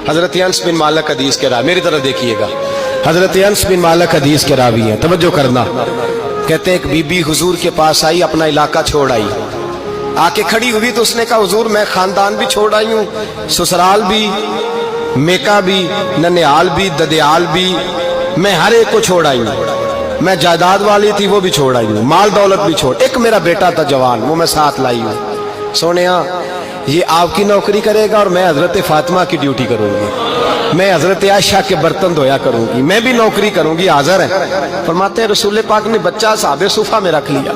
حضرت انس بن مالک حدیث کے راوی، میری طرف دیکھیے گا، حضرت انس بن مالک حدیث کے راوی ہیں، توجہ کرنا۔ کہتے ہیں ایک بی بی حضور کے پاس آئی، اپنا علاقہ چھوڑ آئی، آ کے کھڑی ہوئی تو اس نے کہا حضور میں خاندان بھی چھوڑ آئی ہوں، سسرال بھی، میکا بھی، ننیال بھی، ددیال بھی، میں ہر ایک کو چھوڑ آئی ہوں، میں جائیداد والی تھی وہ بھی چھوڑ آئی ہوں، مال دولت بھی چھوڑ، ایک میرا بیٹا تھا جوان وہ میں ساتھ لائی ہوں۔ سونیا یہ آپ کی نوکری کرے گا اور میں حضرت فاطمہ کی ڈیوٹی کروں گی، میں حضرت عائشہ کے برتن دھویا کروں گی، میں بھی نوکری کروں گی، حاضر ہے۔ فرماتے ہیں رسول پاک نے بچہ اصحاب صفہ میں رکھ لیا،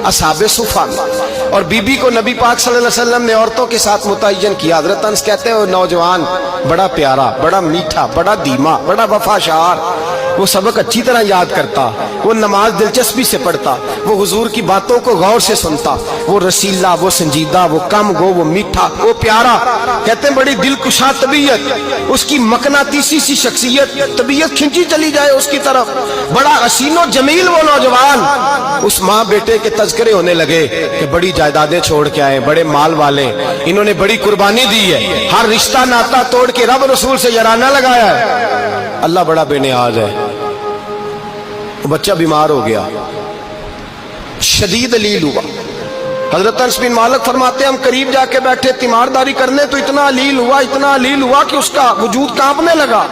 اصحاب صفہ میں، اور بی بی کو نبی پاک صلی اللہ علیہ وسلم نے عورتوں کے ساتھ متعین کیا۔ حضرت انس کہتے ہیں وہ نوجوان بڑا پیارا، بڑا میٹھا، بڑا دھیما، بڑا وفاشار، وہ سبق اچھی طرح یاد کرتا، وہ نماز دلچسپی سے پڑھتا، وہ حضور کی باتوں کو غور سے سنتا، وہ رسیلا، وہ سنجیدہ، وہ کم گو، وہ میٹھا، وہ پیارا۔ کہتے ہیں بڑی دلکشا طبیعت، اس کی مقناطیسی سی شخصیت، طبیعت کھنچی چلی جائے اس کی طرف، بڑا حسین و جمیل وہ نوجوان۔ اس ماں بیٹے کے تذکرے ہونے لگے کہ بڑی جائیدادیں چھوڑ کے آئے، بڑے مال والے، انہوں نے بڑی قربانی دی ہے، ہر رشتہ ناتا توڑ کے رب رسول سے یارانہ لگایا ہے، اللہ بڑا بے نیاز ہے۔ بچہ بیمار ہو گیا، شدید علیل ہوا۔ حضرت انس بن مالک فرماتے ہیں ہم قریب جا کے بیٹھے تیمارداری کرنے تو اتنا علیل ہوا کہ اس کا وجود کانپنے لگا۔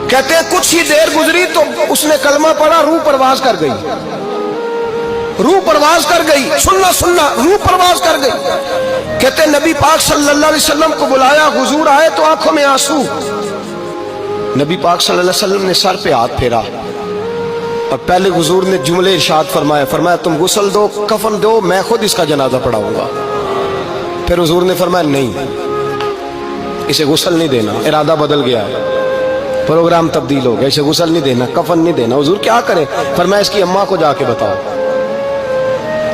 کہتے ہیں کچھ ہی دیر گزری تو اس نے کلمہ پڑھا، روح پرواز کر گئی، روح پرواز کر گئی، سننا روح پرواز کر گئی۔ کہتے ہیں نبی پاک صلی اللہ علیہ وسلم کو بلایا، حضور آئے تو آنکھوں میں آنسو۔ نبی پاک صلی اللہ علیہ وسلم نے سر پہ ہاتھ پھیرا اور پہلے حضور نے جملے ارشاد فرمایا تم غسل دو، کفن دو، میں خود اس کا جنازہ پڑھاؤں گا۔ پھر حضور نے فرمایا نہیں، اسے غسل نہیں دینا، ارادہ بدل گیا ہے، پروگرام تبدیل ہو گیا، اسے غسل نہیں دینا، کفن نہیں دینا۔ حضور کیا کرے؟ فرمایا اس کی اماں کو جا کے بتاؤ،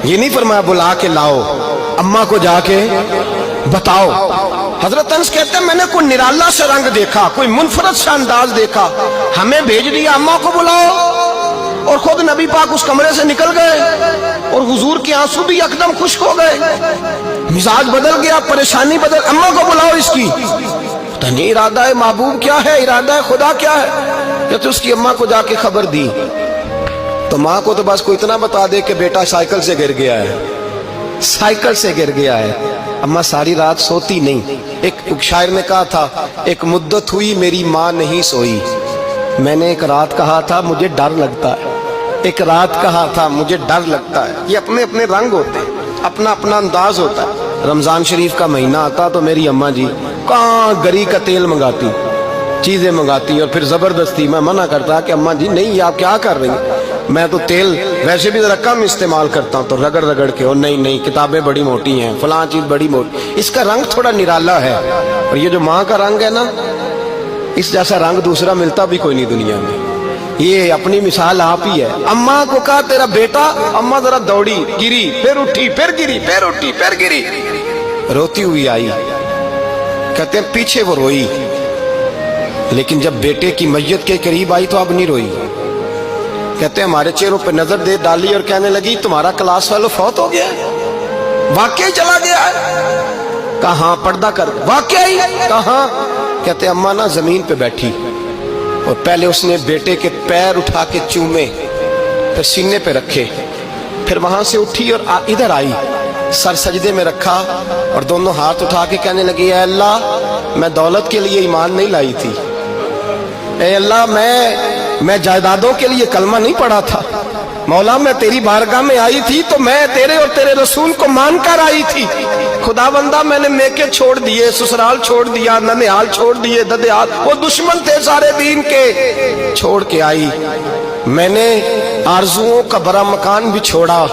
یہ نہیں فرمایا بلا کے لاؤ، اماں کو جا کے بتاؤ۔ حضرت انس کہتے ہیں میں نے کوئی نرالا سے رنگ دیکھا، کوئی منفرد سا انداز دیکھا، ہمیں بھیج دیا اماں کو بلاؤ، اور خود نبی پاک اس کمرے سے نکل گئے اور حضور کے آنسو بھی یکدم خشک ہو گئے، مزاج بدل گیا، پریشانی بدل، اماں کو بلاؤ اس کی۔ پتہ نہیں ارادہ ہے محبوب کیا ہے، ارادہ ہے خدا کیا ہے۔ کہتے اس کی اماں کو جا کے خبر دی تو ماں کو تو بس کوئی اتنا بتا دے کہ بیٹا سائیکل سے گر گیا ہے، سائیکل سے گر گیا ہے۔ اماں ساری رات سوتی نہیں۔ ایک شاعر نے کہا تھا ایک مدت ہوئی میری ماں نہیں سوئی، میں نے ایک رات کہا تھا مجھے ڈر لگتا ہے، ایک رات کہا تھا مجھے ڈر لگتا ہے۔ یہ اپنے اپنے رنگ ہوتے ہیں، اپنا اپنا انداز ہوتا ہے۔ رمضان شریف کا مہینہ آتا تو میری اماں جی کہاں گری کا تیل منگاتی، چیزیں منگاتی، اور پھر زبردستی میں منع کرتا کہ اماں جی نہیں آپ کیا کر رہی ہیں، میں تو تیل ویسے بھی ذرا کم استعمال کرتا ہوں، تو رگڑ رگڑ کے، اور نہیں کتابیں بڑی موٹی ہیں، فلاں چیز بڑی موٹی، اس کا رنگ تھوڑا نرالا ہے۔ اور یہ جو ماں کا رنگ ہے نا، اس جیسا رنگ دوسرا ملتا بھی کوئی نہیں دنیا میں۔ یہ اپنی مثال آپ ہی ہے۔ اماں کو کہا تیرا بیٹا، اماں ذرا دوڑی، گری، پھر اٹھی، پھر گری، پھر اٹھی، پھر گری، روتی ہوئی آئی۔ کہتے ہیں پیچھے وہ روئی، لیکن جب بیٹے کی میت کے قریب آئی تو اب نہیں روئی۔ کہتے ہیں ہمارے چہروں پہ نظر دے ڈالی اور کہنے لگی تمہارا کلاس فیلو فوت ہو گیا ہے، واقعی چلا گیا ہے؟ کہاں پردہ کر، واقعی کہاں؟ کہتے اماں نا زمین پہ بیٹھی اور پہلے اس نے بیٹے کے پیر اٹھا کے چومے، پھر سینے پہ رکھے، پھر وہاں سے اٹھی اور ادھر آئی، سر سجدے میں رکھا اور دونوں ہاتھ اٹھا کے کہنے لگی اے اللہ میں دولت کے لیے ایمان نہیں لائی تھی، اے اللہ میں جائیدادوں کے لیے کلمہ نہیں پڑھا تھا، مولا میں تیری بارگاہ میں آئی تھی تو میں تیرے اور تیرے رسول کو مان کر آئی تھی، خدا بندہ میں نے میکے چھوڑ دیے، سسرال چھوڑ دیا، ننیال چھوڑ دیے، ددیال، وہ دشمن تھے سارے دین کے، چھوڑ کے آئی، میں نے آرزوؤں کا بڑا مکان بھی چھوڑا،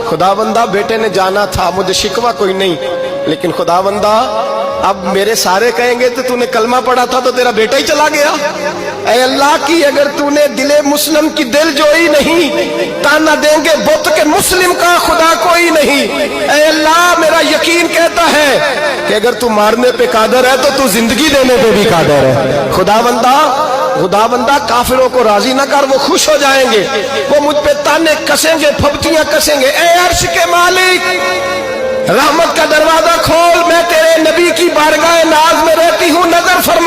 خدا بندہ بیٹے نے جانا تھا، مجھے شکوہ کوئی نہیں، لیکن خدا بندہ اب میرے سارے کہیں گے تو نے کلمہ پڑھا تھا تو تیرا بیٹا ہی چلا گیا، اے اللہ کی اگر تو نے دل مسلم کی دل جوئی نہیں، تانا دیں گے بت کے مسلم کا خدا کوئی نہیں، اے اللہ میرا یقین کہتا ہے کہ اگر تو مارنے پہ قادر ہے تو تو زندگی دینے پہ بھی قادر ہے، خدا بندہ کافروں کو راضی نہ کر، وہ خوش ہو جائیں گے، وہ مجھ پہ تانے کسیں گے، پھپتیاں کسیں گے، اے عرش کے مالک رحمت کا دروازہ کھول، میں تیرے نبی کی بارگاہ ناز میں رہتی ہوں، نظر فرما